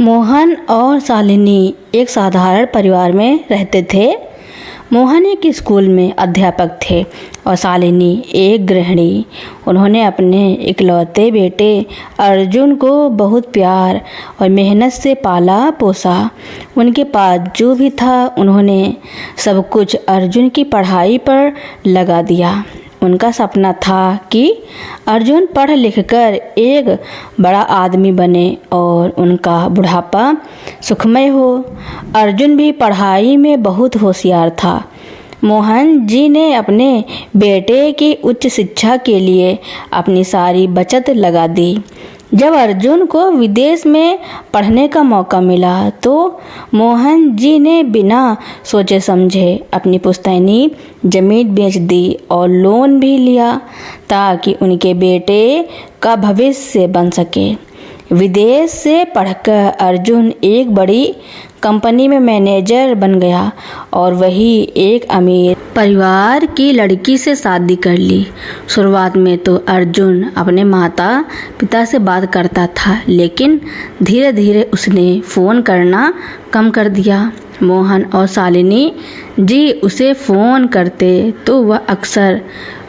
मोहन और शालिनी एक साधारण परिवार में रहते थे। मोहन एक स्कूल में अध्यापक थे और शालिनी एक गृहिणी। उन्होंने अपने इकलौते बेटे अर्जुन को बहुत प्यार और मेहनत से पाला पोसा। उनके पास जो भी था उन्होंने सब कुछ अर्जुन की पढ़ाई पर लगा दिया। उनका सपना था कि अर्जुन पढ़ लिख कर एक बड़ा आदमी बने और उनका बुढ़ापा सुखमय हो। अर्जुन भी पढ़ाई में बहुत होशियार था। मोहन जी ने अपने बेटे की उच्च शिक्षा के लिए अपनी सारी बचत लगा दी। जब अर्जुन को विदेश में पढ़ने का मौका मिला तो मोहन जी ने बिना सोचे समझे अपनी पुश्तैनी जमीन बेच दी और लोन भी लिया ताकि उनके बेटे का भविष्य बन सके। विदेश से पढ़कर अर्जुन एक बड़ी कंपनी में मैनेजर बन गया और वही एक अमीर परिवार की लड़की से शादी कर ली। शुरुआत में तो अर्जुन अपने माता पिता से बात करता था, लेकिन धीरे धीरे उसने फ़ोन करना कम कर दिया। मोहन और शालिनी जी उसे फ़ोन करते तो वह अक्सर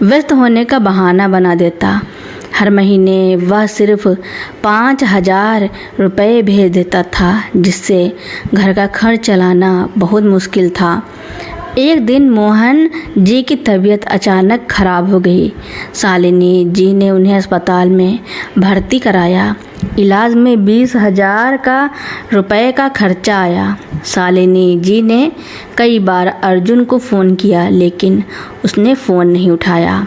व्यस्त होने का बहाना बना देता। हर महीने वह सिर्फ 5,000 रुपये भेज देता था, जिससे घर का खर्च चलाना बहुत मुश्किल था। एक दिन मोहन जी की तबीयत अचानक खराब हो गई। शालिनी जी ने उन्हें अस्पताल में भर्ती कराया। इलाज में 20,000 रुपये का खर्चा आया। शालिनी जी ने कई बार अर्जुन को फ़ोन किया, लेकिन उसने फ़ोन नहीं उठाया।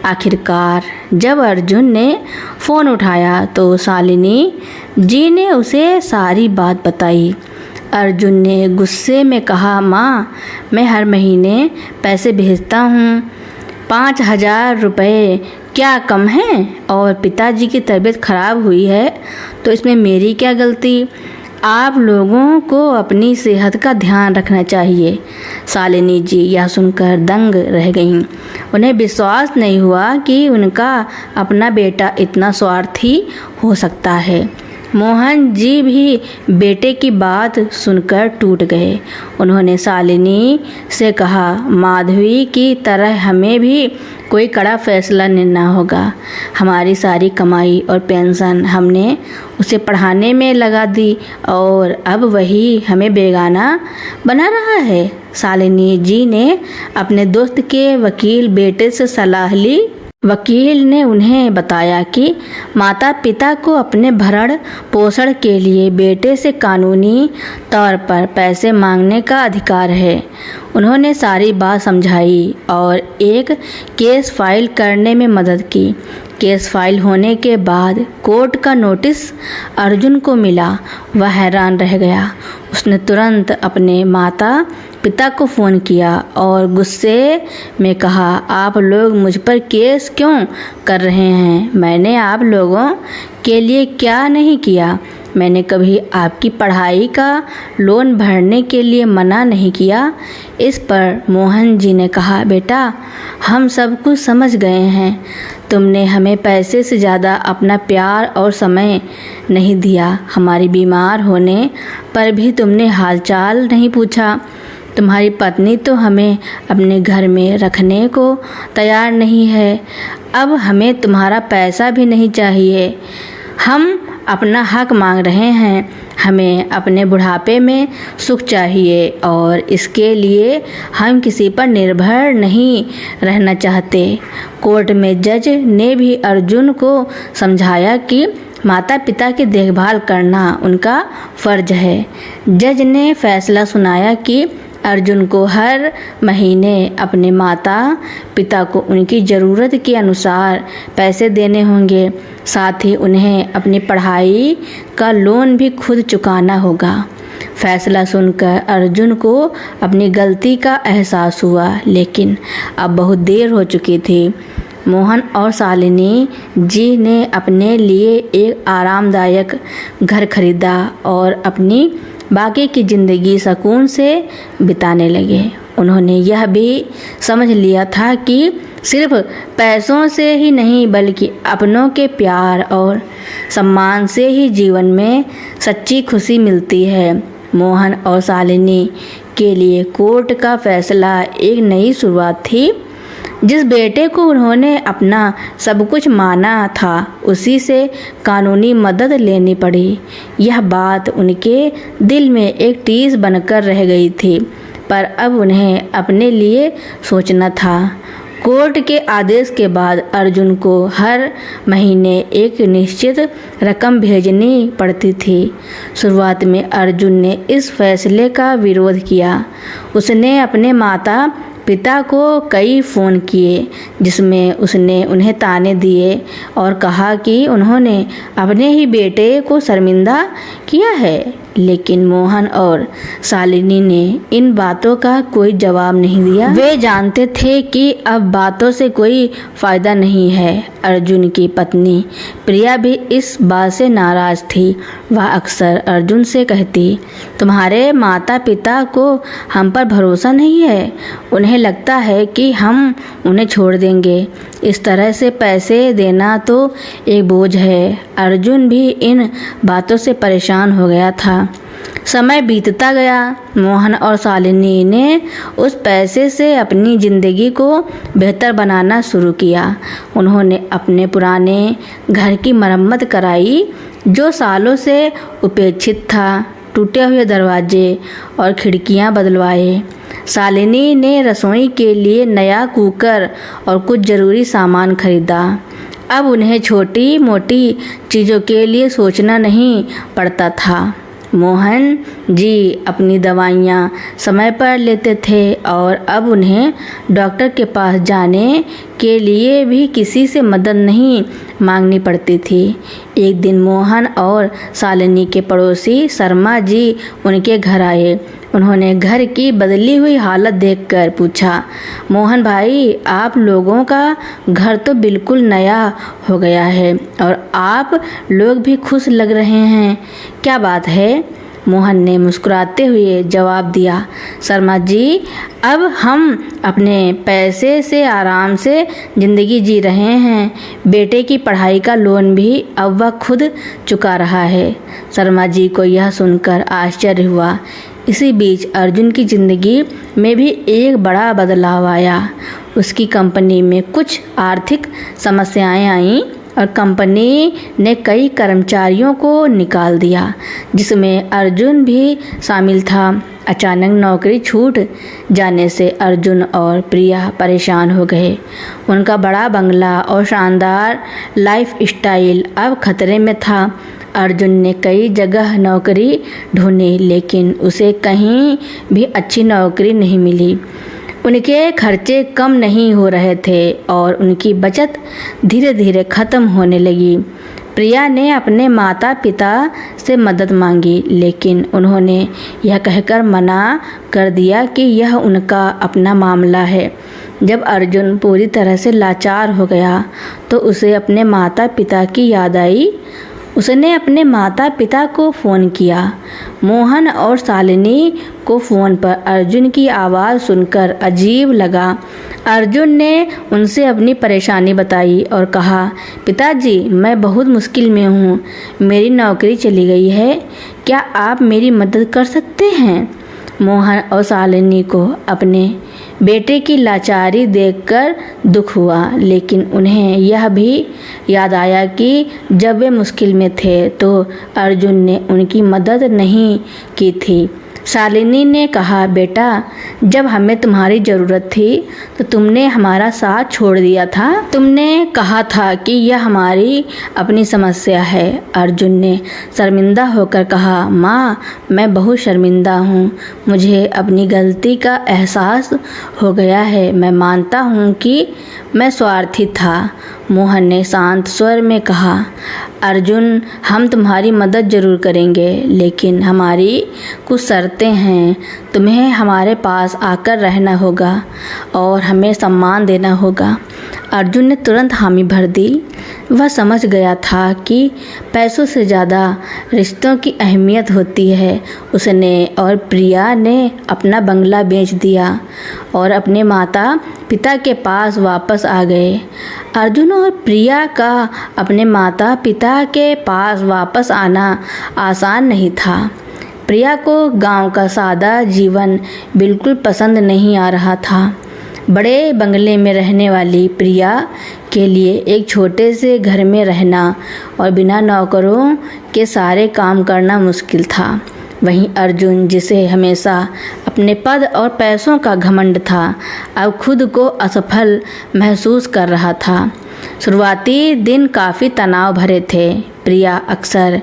आखिरकार जब अर्जुन ने फ़ोन उठाया तो शालिनी जी ने उसे सारी बात बताई। अर्जुन ने गुस्से में कहा, माँ, मैं हर महीने पैसे भेजता हूँ, 5,000 रुपये क्या कम हैं? और पिताजी की तबीयत खराब हुई है तो इसमें मेरी क्या गलती? आप लोगों को अपनी सेहत का ध्यान रखना चाहिए। शालिनी जी यह सुनकर दंग रह गईं। उन्हें विश्वास नहीं हुआ कि उनका अपना बेटा इतना स्वार्थी हो सकता है। मोहन जी भी बेटे की बात सुनकर टूट गए। उन्होंने शालिनी से कहा, माधवी की तरह हमें भी कोई कड़ा फैसला लेना होगा। हमारी सारी कमाई और पेंशन हमने उसे पढ़ाने में लगा दी और अब वही हमें बेगाना बना रहा है। शालिनी जी ने अपने दोस्त के वकील बेटे से सलाह ली। वकील ने उन्हें बताया कि माता पिता को अपने भरण पोषण के लिए बेटे से कानूनी तौर पर पैसे मांगने का अधिकार है। उन्होंने सारी बात समझाई और एक केस फाइल करने में मदद की। केस फाइल होने के बाद कोर्ट का नोटिस अर्जुन को मिला। वह हैरान रह गया। उसने तुरंत अपने माता पिता को फ़ोन किया और गुस्से में कहा, आप लोग मुझ पर केस क्यों कर रहे हैं? मैंने आप लोगों के लिए क्या नहीं किया? मैंने कभी आपकी पढ़ाई का लोन भरने के लिए मना नहीं किया। इस पर मोहन जी ने कहा, बेटा, हम सब कुछ समझ गए हैं। तुमने हमें पैसे से ज़्यादा अपना प्यार और समय नहीं दिया। हमारी बीमार होने पर भी तुमने हालचाल नहीं पूछा। तुम्हारी पत्नी तो हमें अपने घर में रखने को तैयार नहीं है। अब हमें तुम्हारा पैसा भी नहीं चाहिए। हम अपना हक मांग रहे हैं। हमें अपने बुढ़ापे में सुख चाहिए और इसके लिए हम किसी पर निर्भर नहीं रहना चाहते। कोर्ट में जज ने भी अर्जुन को समझाया कि माता पिता की देखभाल करना उनका फ़र्ज है। जज ने फैसला सुनाया कि अर्जुन को हर महीने अपने माता पिता को उनकी ज़रूरत के अनुसार पैसे देने होंगे। साथ ही उन्हें अपनी पढ़ाई का लोन भी खुद चुकाना होगा। फैसला सुनकर अर्जुन को अपनी गलती का एहसास हुआ, लेकिन अब बहुत देर हो चुकी थी। मोहन और शालिनी जी ने अपने लिए एक आरामदायक घर खरीदा और अपनी बाकी की ज़िंदगी सुकून से बिताने लगे। उन्होंने यह भी समझ लिया था कि सिर्फ पैसों से ही नहीं बल्कि अपनों के प्यार और सम्मान से ही जीवन में सच्ची खुशी मिलती है। मोहन और शालिनी के लिए कोर्ट का फैसला एक नई शुरुआत थी। जिस बेटे को उन्होंने अपना सब कुछ माना था उसी से कानूनी मदद लेनी पड़ी। यह बात उनके दिल में एक टीस बनकर रह गई थी, पर अब उन्हें अपने लिए सोचना था। कोर्ट के आदेश के बाद अर्जुन को हर महीने एक निश्चित रकम भेजनी पड़ती थी। शुरुआत में अर्जुन ने इस फैसले का विरोध किया। उसने अपने माता पिता को कई फ़ोन किए जिसमें उसने उन्हें ताने दिए और कहा कि उन्होंने अपने ही बेटे को शर्मिंदा किया है, लेकिन मोहन और शालिनी ने इन बातों का कोई जवाब नहीं दिया। वे जानते थे कि अब बातों से कोई फ़ायदा नहीं है। अर्जुन की पत्नी प्रिया भी इस बात से नाराज़ थी। वह अक्सर अर्जुन से कहती, तुम्हारे माता पिता को हम पर भरोसा नहीं है, उन्हें लगता है कि हम उन्हें छोड़ देंगे। इस तरह से पैसे देना तो एक बोझ है। अर्जुन भी इन बातों से परेशान हो गया था। समय बीतता गया। मोहन और शालिनी ने उस पैसे से अपनी ज़िंदगी को बेहतर बनाना शुरू किया। उन्होंने अपने पुराने घर की मरम्मत कराई जो सालों से उपेक्षित था। टूटे हुए दरवाजे और खिड़कियां बदलवाए। शालिनी ने रसोई के लिए नया कुकर और कुछ ज़रूरी सामान खरीदा। अब उन्हें छोटी मोटी चीज़ों के लिए सोचना नहीं पड़ता था। मोहन जी अपनी दवाइयाँ समय पर लेते थे और अब उन्हें डॉक्टर के पास जाने के लिए भी किसी से मदद नहीं मांगनी पड़ती थी। एक दिन मोहन और शालिनी के पड़ोसी शर्मा जी उनके घर आए। उन्होंने घर की बदली हुई हालत देखकर पूछा, मोहन भाई, आप लोगों का घर तो बिल्कुल नया हो गया है और आप लोग भी खुश लग रहे हैं, क्या बात है? मोहन ने मुस्कुराते हुए जवाब दिया, शर्मा जी, अब हम अपने पैसे से आराम से ज़िंदगी जी रहे हैं। बेटे की पढ़ाई का लोन भी अब वह खुद चुका रहा है। शर्मा जी को यह सुनकर आश्चर्य हुआ। इसी बीच अर्जुन की ज़िंदगी में भी एक बड़ा बदलाव आया। उसकी कंपनी में कुछ आर्थिक समस्याएं आईं और कंपनी ने कई कर्मचारियों को निकाल दिया, जिसमें अर्जुन भी शामिल था। अचानक नौकरी छूट जाने से अर्जुन और प्रिया परेशान हो गए। उनका बड़ा बंगला और शानदार लाइफ स्टाइल अब खतरे में था। अर्जुन ने कई जगह नौकरी ढूंढी, लेकिन उसे कहीं भी अच्छी नौकरी नहीं मिली। उनके खर्चे कम नहीं हो रहे थे और उनकी बचत धीरे धीरे ख़त्म होने लगी। प्रिया ने अपने माता पिता से मदद मांगी, लेकिन उन्होंने यह कहकर मना कर दिया कि यह उनका अपना मामला है। जब अर्जुन पूरी तरह से लाचार हो गया तो उसे अपने माता पिता की याद आई। उसने अपने माता पिता को फ़ोन किया। मोहन और शालिनी को फ़ोन पर अर्जुन की आवाज़ सुनकर अजीब लगा। अर्जुन ने उनसे अपनी परेशानी बताई और कहा, पिताजी, मैं बहुत मुश्किल में हूँ। मेरी नौकरी चली गई है। क्या आप मेरी मदद कर सकते हैं? मोहन और शालिनी को अपने बेटे की लाचारी देखकर दुख हुआ, लेकिन उन्हें यह भी याद आया कि जब वे मुश्किल में थे तो अर्जुन ने उनकी मदद नहीं की थी। शालिनी ने कहा, बेटा, जब हमें तुम्हारी ज़रूरत थी तो तुमने हमारा साथ छोड़ दिया था। तुमने कहा था कि यह हमारी अपनी समस्या है। अर्जुन ने शर्मिंदा होकर कहा, माँ, मैं बहुत शर्मिंदा हूँ। मुझे अपनी गलती का एहसास हो गया है। मैं मानता हूँ कि मैं स्वार्थी था। मोहन ने शांत स्वर में कहा, अर्जुन, हम तुम्हारी मदद ज़रूर करेंगे, लेकिन हमारी कुछ शर्तें हैं। तुम्हें हमारे पास आकर रहना होगा और हमें सम्मान देना होगा। अर्जुन ने तुरंत हामी भर दी। वह समझ गया था कि पैसों से ज़्यादा रिश्तों की अहमियत होती है। उसने और प्रिया ने अपना बंगला बेच दिया और अपने माता पिता के पास वापस आ गए। अर्जुन और प्रिया का अपने माता पिता के पास वापस आना आसान नहीं था। प्रिया को गांव का सादा जीवन बिल्कुल पसंद नहीं आ रहा था। बड़े बंगले में रहने वाली प्रिया के लिए एक छोटे से घर में रहना और बिना नौकरों के सारे काम करना मुश्किल था। वहीं अर्जुन, जिसे हमेशा अपने पद और पैसों का घमंड था, अब खुद को असफल महसूस कर रहा था। शुरुआती दिन काफ़ी तनाव भरे थे। प्रिया अक्सर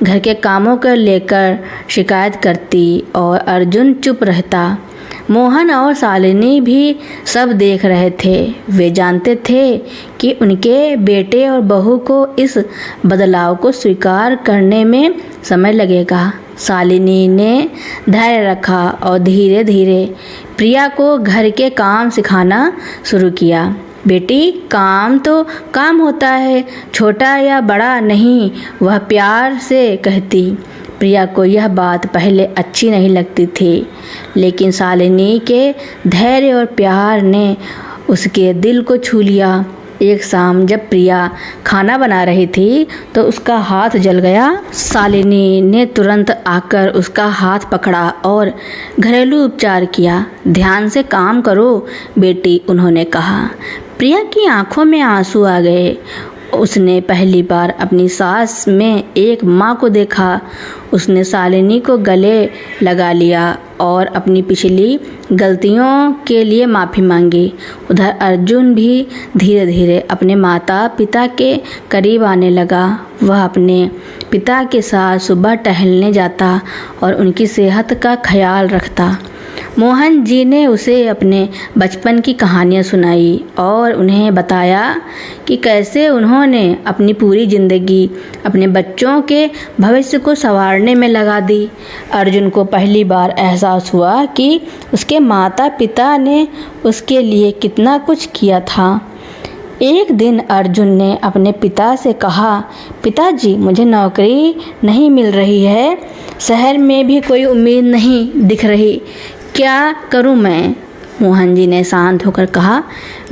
घर के कामों को लेकर शिकायत करती और अर्जुन चुप रहता। मोहन और शालिनी भी सब देख रहे थे। वे जानते थे कि उनके बेटे और बहू को इस बदलाव को स्वीकार करने में समय लगेगा। शालिनी ने धैर्य रखा और धीरे धीरे प्रिया को घर के काम सिखाना शुरू किया। बेटी, काम तो काम होता है, छोटा या बड़ा नहीं, वह प्यार से कहती। प्रिया को यह बात पहले अच्छी नहीं लगती थी, लेकिन शालिनी के धैर्य और प्यार ने उसके दिल को छू लिया। एक शाम जब प्रिया खाना बना रही थी तो उसका हाथ जल गया। शालिनी ने तुरंत आकर उसका हाथ पकड़ा और घरेलू उपचार किया। ध्यान से काम करो बेटी, उन्होंने कहा। प्रिया की आंखों में आंसू आ गए। उसने पहली बार अपनी सास में एक माँ को देखा। उसने शालिनी को गले लगा लिया और अपनी पिछली गलतियों के लिए माफ़ी मांगी। उधर अर्जुन भी धीरे धीरे अपने माता पिता के करीब आने लगा। वह अपने पिता के साथ सुबह टहलने जाता और उनकी सेहत का ख्याल रखता। मोहन जी ने उसे अपने बचपन की कहानियाँ सुनाई और उन्हें बताया कि कैसे उन्होंने अपनी पूरी ज़िंदगी अपने बच्चों के भविष्य को संवारने में लगा दी। अर्जुन को पहली बार एहसास हुआ कि उसके माता पिता ने उसके लिए कितना कुछ किया था। एक दिन अर्जुन ने अपने पिता से कहा, पिताजी, मुझे नौकरी नहीं मिल रही है, शहर में भी कोई उम्मीद नहीं दिख रही, क्या करूं मैं? मोहन जी ने शांत होकर कहा,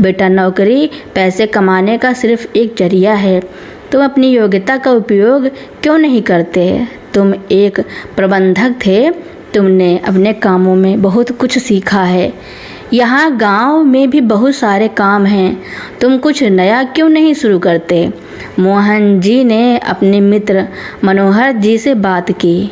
बेटा, नौकरी पैसे कमाने का सिर्फ एक जरिया है। तुम अपनी योग्यता का उपयोग क्यों नहीं करते? तुम एक प्रबंधक थे, तुमने अपने कामों में बहुत कुछ सीखा है। यहाँ गांव में भी बहुत सारे काम हैं, तुम कुछ नया क्यों नहीं शुरू करते? मोहन जी ने अपने मित्र मनोहर जी से बात की।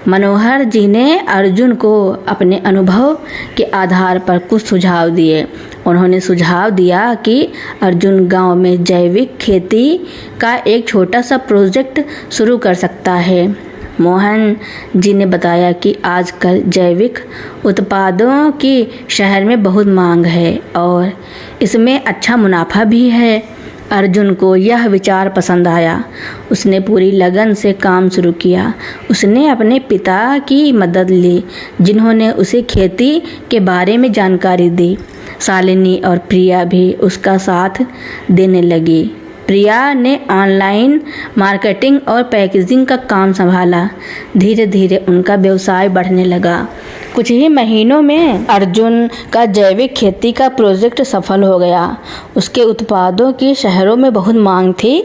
मनोहर जी ने अर्जुन को अपने अनुभव के आधार पर कुछ सुझाव दिए। उन्होंने सुझाव दिया कि अर्जुन गांव में जैविक खेती का एक छोटा सा प्रोजेक्ट शुरू कर सकता है। मोहन जी ने बताया कि आजकल जैविक उत्पादों की शहर में बहुत मांग है और इसमें अच्छा मुनाफा भी है। अर्जुन को यह विचार पसंद आया। उसने पूरी लगन से काम शुरू किया। उसने अपने पिता की मदद ली, जिन्होंने उसे खेती के बारे में जानकारी दी। शालिनी और प्रिया भी उसका साथ देने लगी। प्रिया ने ऑनलाइन मार्केटिंग और पैकेजिंग का काम संभाला। धीरे धीरे उनका व्यवसाय बढ़ने लगा। कुछ ही महीनों में अर्जुन का जैविक खेती का प्रोजेक्ट सफल हो गया। उसके उत्पादों की शहरों में बहुत मांग थी।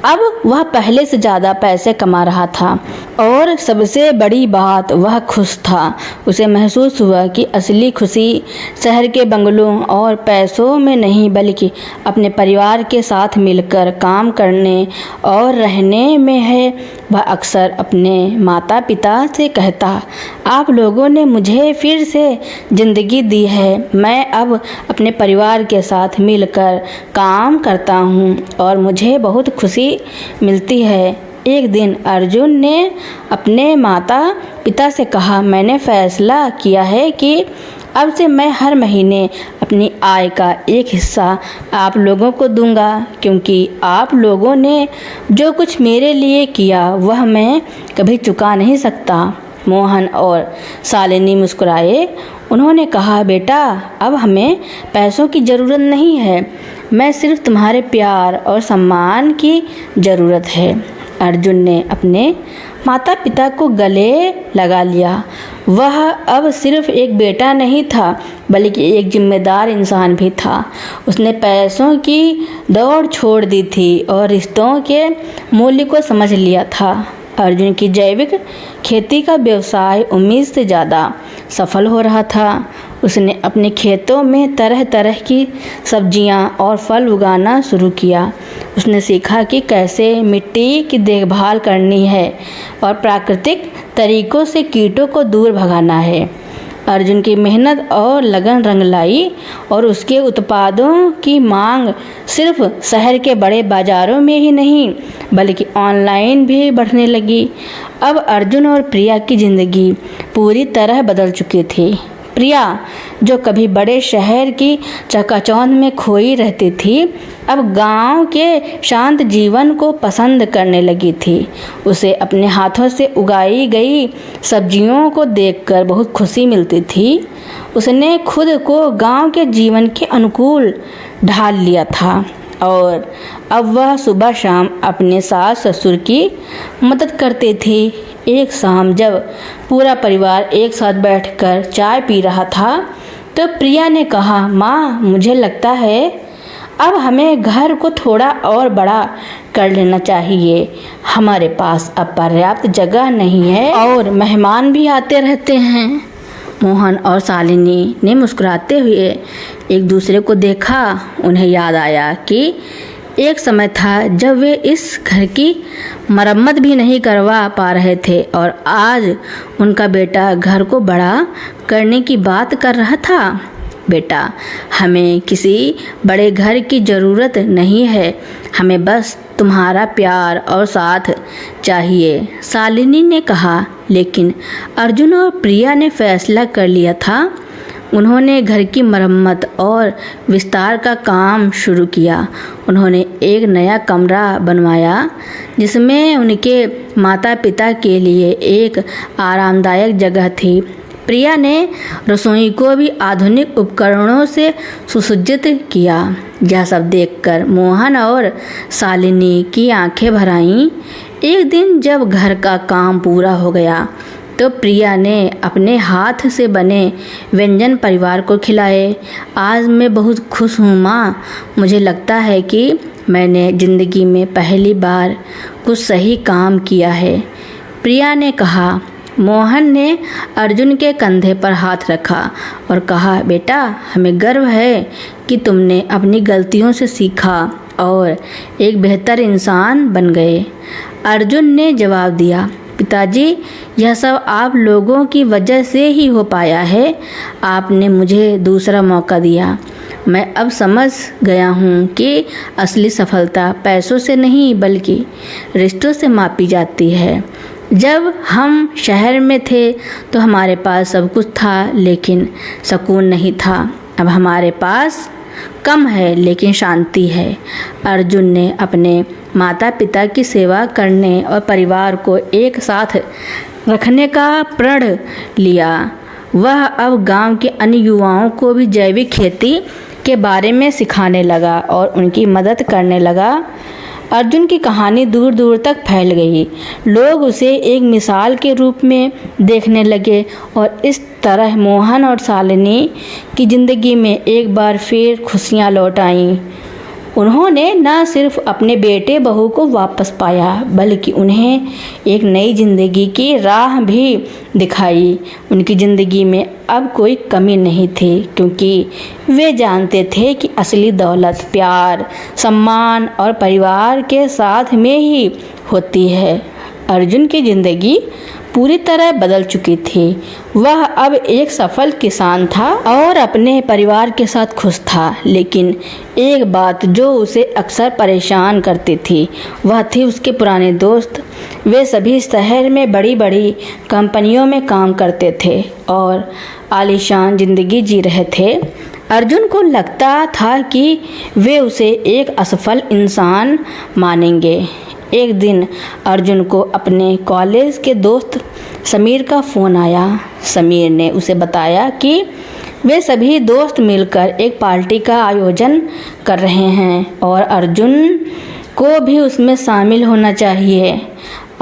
अब वह पहले से ज़्यादा पैसे कमा रहा था और सबसे बड़ी बात, वह खुश था। उसे महसूस हुआ कि असली खुशी शहर के बंगलों और पैसों में नहीं, बल्कि अपने परिवार के साथ मिलकर काम करने और रहने में है। वह अक्सर अपने माता पिता से कहता, आप लोगों ने मुझे फिर से ज़िंदगी दी है। मैं अब अपने परिवार के साथ मिलकर काम करता हूँ और मुझे बहुत खुशी मिलती है। एक दिन अर्जुन ने अपने माता पिता से कहा, मैंने फैसला किया है कि अब से मैं हर महीने अपनी आय का एक हिस्सा आप लोगों को दूंगा, क्योंकि आप लोगों ने जो कुछ मेरे लिए किया वह मैं कभी चुका नहीं सकता। मोहन और शालिनी मुस्कुराए। उन्होंने कहा, बेटा, अब हमें पैसों की ज़रूरत नहीं है, मैं सिर्फ तुम्हारे प्यार और सम्मान की ज़रूरत है। अर्जुन ने अपने माता पिता को गले लगा लिया। वह अब सिर्फ एक बेटा नहीं था, बल्कि एक जिम्मेदार इंसान भी था। उसने पैसों की दौड़ छोड़ दी थी और रिश्तों के मूल्य को समझ लिया था। अर्जुन की जैविक खेती का व्यवसाय उम्मीद से ज़्यादा सफल हो रहा था। उसने अपने खेतों में तरह तरह की सब्जियां और फल उगाना शुरू किया। उसने सीखा कि कैसे मिट्टी की देखभाल करनी है और प्राकृतिक तरीकों से कीटों को दूर भगाना है। अर्जुन की मेहनत और लगन रंग लाई और उसके उत्पादों की मांग सिर्फ शहर के बड़े बाज़ारों में ही नहीं, बल्कि ऑनलाइन भी बढ़ने लगी। अब अर्जुन और प्रिया की ज़िंदगी पूरी तरह बदल चुकी थी। प्रिया, जो कभी बड़े शहर की चकाचौंध में खोई रहती थी, अब गांव के शांत जीवन को पसंद करने लगी थी। उसे अपने हाथों से उगाई गई सब्जियों को देखकर बहुत खुशी मिलती थी। उसने खुद को गांव के जीवन के अनुकूल ढाल लिया था और अब वह सुबह शाम अपने सास ससुर की मदद करती थी। एक शाम जब पूरा परिवार एक साथ बैठकर चाय पी रहा था, तो प्रिया ने कहा, माँ, मुझे लगता है अब हमें घर को थोड़ा और बड़ा कर लेना चाहिए। हमारे पास अब पर्याप्त जगह नहीं है और मेहमान भी आते रहते हैं। मोहन और शालिनी ने मुस्कुराते हुए एक दूसरे को देखा। उन्हें याद आया कि एक समय था जब वे इस घर की मरम्मत भी नहीं करवा पा रहे थे और आज उनका बेटा घर को बड़ा करने की बात कर रहा था। बेटा, हमें किसी बड़े घर की ज़रूरत नहीं है, हमें बस तुम्हारा प्यार और साथ चाहिए, शालिनी ने कहा। लेकिन अर्जुन और प्रिया ने फैसला कर लिया था। उन्होंने घर की मरम्मत और विस्तार का काम शुरू किया। उन्होंने एक नया कमरा बनवाया जिसमें उनके माता पिता के लिए एक आरामदायक जगह थी। प्रिया ने रसोई को भी आधुनिक उपकरणों से सुसज्जित किया। यह सब देखकर मोहन और शालिनी की आंखें भर आईं। एक दिन जब घर का काम पूरा हो गया तो प्रिया ने अपने हाथ से बने व्यंजन परिवार को खिलाए। आज मैं बहुत खुश हूँ माँ, मुझे लगता है कि मैंने ज़िंदगी में पहली बार कुछ सही काम किया है, प्रिया ने कहा। मोहन ने अर्जुन के कंधे पर हाथ रखा और कहा, बेटा, हमें गर्व है कि तुमने अपनी गलतियों से सीखा और एक बेहतर इंसान बन गए। अर्जुन ने जवाब दिया, पिताजी, यह सब आप लोगों की वजह से ही हो पाया है। आपने मुझे दूसरा मौका दिया। मैं अब समझ गया हूँ कि असली सफलता पैसों से नहीं बल्कि रिश्तों से मापी जाती है। जब हम शहर में थे तो हमारे पास सब कुछ था लेकिन सुकून नहीं था। अब हमारे पास कम है लेकिन शांति है। अर्जुन ने अपने माता पिता की सेवा करने और परिवार को एक साथ रखने का प्रण लिया। वह अब गांव के अन्य युवाओं को भी जैविक खेती के बारे में सिखाने लगा और उनकी मदद करने लगा। अर्जुन की कहानी दूर दूर तक फैल गई। लोग उसे एक मिसाल के रूप में देखने लगे और इस तरह मोहन और शालिनी की ज़िंदगी में एक बार फिर खुशियाँ लौट आईं। उन्होंने न सिर्फ अपने बेटे बहू को वापस पाया बल्कि उन्हें एक नई ज़िंदगी की राह भी दिखाई। उनकी ज़िंदगी में अब कोई कमी नहीं थी क्योंकि वे जानते थे कि असली दौलत प्यार, सम्मान और परिवार के साथ में ही होती है। अर्जुन की ज़िंदगी पूरी तरह बदल चुकी थी। वह अब एक सफल किसान था और अपने परिवार के साथ खुश था। लेकिन एक बात जो उसे अक्सर परेशान करती थी वह थी उसके पुराने दोस्त। वे सभी शहर में बड़ी बड़ी कंपनियों में काम करते थे और आलीशान ज़िंदगी जी रहे थे। अर्जुन को लगता था कि वे उसे एक असफल इंसान मानेंगे। एक दिन अर्जुन को अपने कॉलेज के दोस्त समीर का फ़ोन आया। समीर ने उसे बताया कि वे सभी दोस्त मिलकर एक पार्टी का आयोजन कर रहे हैं और अर्जुन को भी उसमें शामिल होना चाहिए।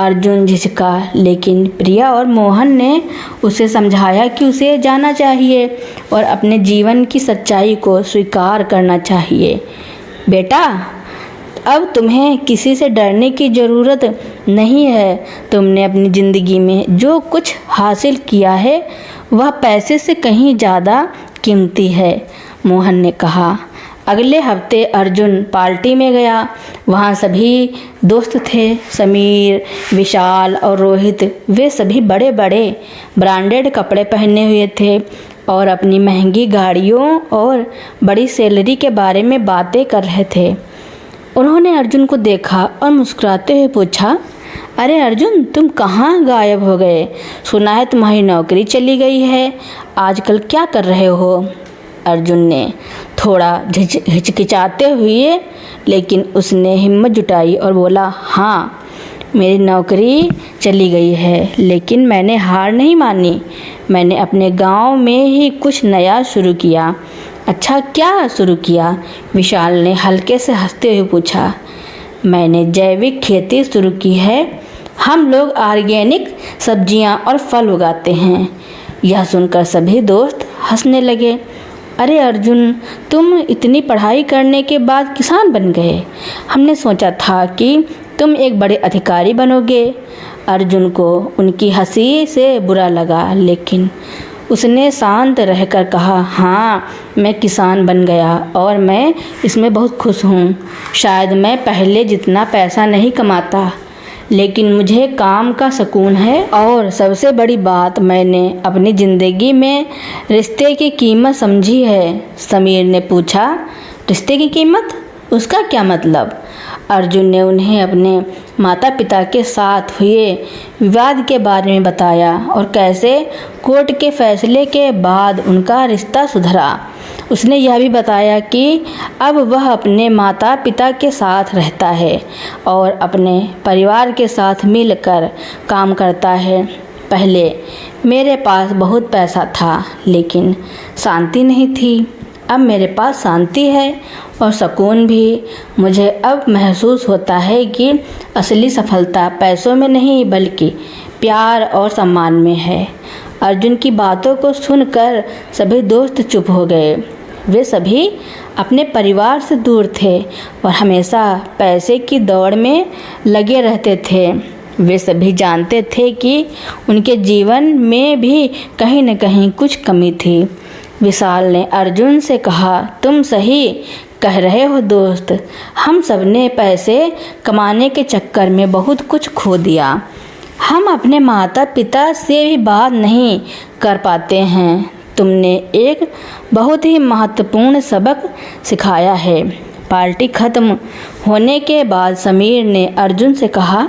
अर्जुन झिझका, लेकिन प्रिया और मोहन ने उसे समझाया कि उसे जाना चाहिए और अपने जीवन की सच्चाई को स्वीकार करना चाहिए। बेटा, अब तुम्हें किसी से डरने की ज़रूरत नहीं है। तुमने अपनी ज़िंदगी में जो कुछ हासिल किया है वह पैसे से कहीं ज़्यादा कीमती है, मोहन ने कहा। अगले हफ्ते अर्जुन पार्टी में गया। वहाँ सभी दोस्त थे, समीर, विशाल और रोहित। वे सभी बड़े बड़े ब्रांडेड कपड़े पहने हुए थे और अपनी महंगी गाड़ियों और बड़ी सैलरी के बारे में बातें कर रहे थे। उन्होंने अर्जुन को देखा और मुस्कुराते हुए पूछा, अरे अर्जुन, तुम कहाँ गायब हो गए? सुना है तुम्हारी नौकरी चली गई है। आजकल क्या कर रहे हो? अर्जुन ने थोड़ा हिचकिचाते हुए, लेकिन उसने हिम्मत जुटाई और बोला, हाँ, मेरी नौकरी चली गई है, लेकिन मैंने हार नहीं मानी। मैंने अपने गांव में ही कुछ नया शुरू किया। अच्छा, क्या शुरू किया? विशाल ने हल्के से हंसते हुए पूछा। मैंने जैविक खेती शुरू की है। हम लोग ऑर्गेनिक सब्जियां और फल उगाते हैं। यह सुनकर सभी दोस्त हंसने लगे। अरे अर्जुन, तुम इतनी पढ़ाई करने के बाद किसान बन गए। हमने सोचा था कि तुम एक बड़े अधिकारी बनोगे। अर्जुन को उनकी हंसी से बुरा लगा, लेकिन उसने शांत रहकर कहा, हाँ, मैं किसान बन गया और मैं इसमें बहुत खुश हूँ। शायद मैं पहले जितना पैसा नहीं कमाता, लेकिन मुझे काम का सुकून है और सबसे बड़ी बात, मैंने अपनी ज़िंदगी में रिश्ते की कीमत समझी है। समीर ने पूछा, रिश्ते की कीमत? उसका क्या मतलब? अर्जुन ने उन्हें अपने माता पिता के साथ हुए विवाद के बारे में बताया और कैसे कोर्ट के फैसले के बाद उनका रिश्ता सुधरा। उसने यह भी बताया कि अब वह अपने माता पिता के साथ रहता है और अपने परिवार के साथ मिलकर काम करता है। पहले मेरे पास बहुत पैसा था, लेकिन शांति नहीं थी। अब मेरे पास शांति है और सुकून भी। मुझे अब महसूस होता है कि असली सफलता पैसों में नहीं, बल्कि प्यार और सम्मान में है। अर्जुन की बातों को सुनकर सभी दोस्त चुप हो गए। वे सभी अपने परिवार से दूर थे और हमेशा पैसे की दौड़ में लगे रहते थे। वे सभी जानते थे कि उनके जीवन में भी कहीं न कहीं कुछ कमी थी। विशाल ने अर्जुन से कहा, तुम सही कह रहे हो दोस्त। हम सबने पैसे कमाने के चक्कर में बहुत कुछ खो दिया। हम अपने माता पिता से भी बात नहीं कर पाते हैं। तुमने एक बहुत ही महत्वपूर्ण सबक सिखाया है। पार्टी खत्म होने के बाद समीर ने अर्जुन से कहा,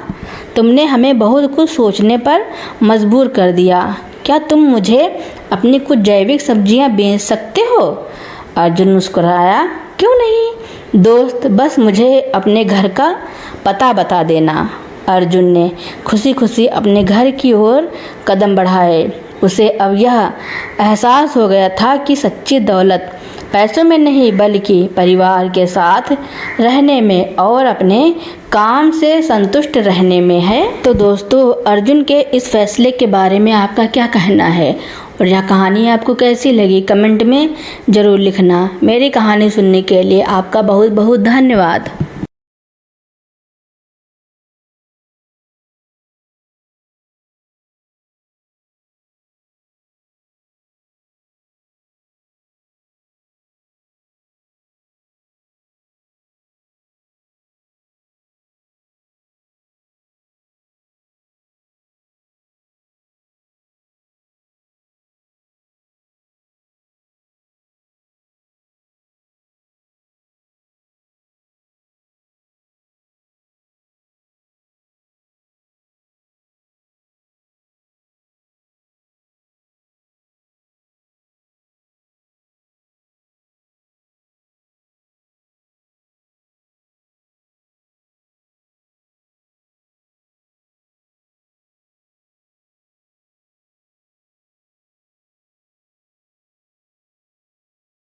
तुमने हमें बहुत कुछ सोचने पर मजबूर कर दिया। क्या तुम मुझे अपनी कुछ जैविक सब्जियां बेच सकते हो? अर्जुन मुस्कुराया, क्यों नहीं दोस्त, बस मुझे अपने घर का पता बता देना। अर्जुन ने खुशी खुशी अपने घर की ओर कदम बढ़ाए। उसे अब यह एहसास हो गया था कि सच्ची दौलत पैसों में नहीं, बल्कि परिवार के साथ रहने में और अपने काम से संतुष्ट रहने में है। तो दोस्तों, अर्जुन के इस फैसले के बारे में आपका क्या कहना है और यह कहानी आपको कैसी लगी, कमेंट में ज़रूर लिखना। मेरी कहानी सुनने के लिए आपका बहुत बहुत धन्यवाद।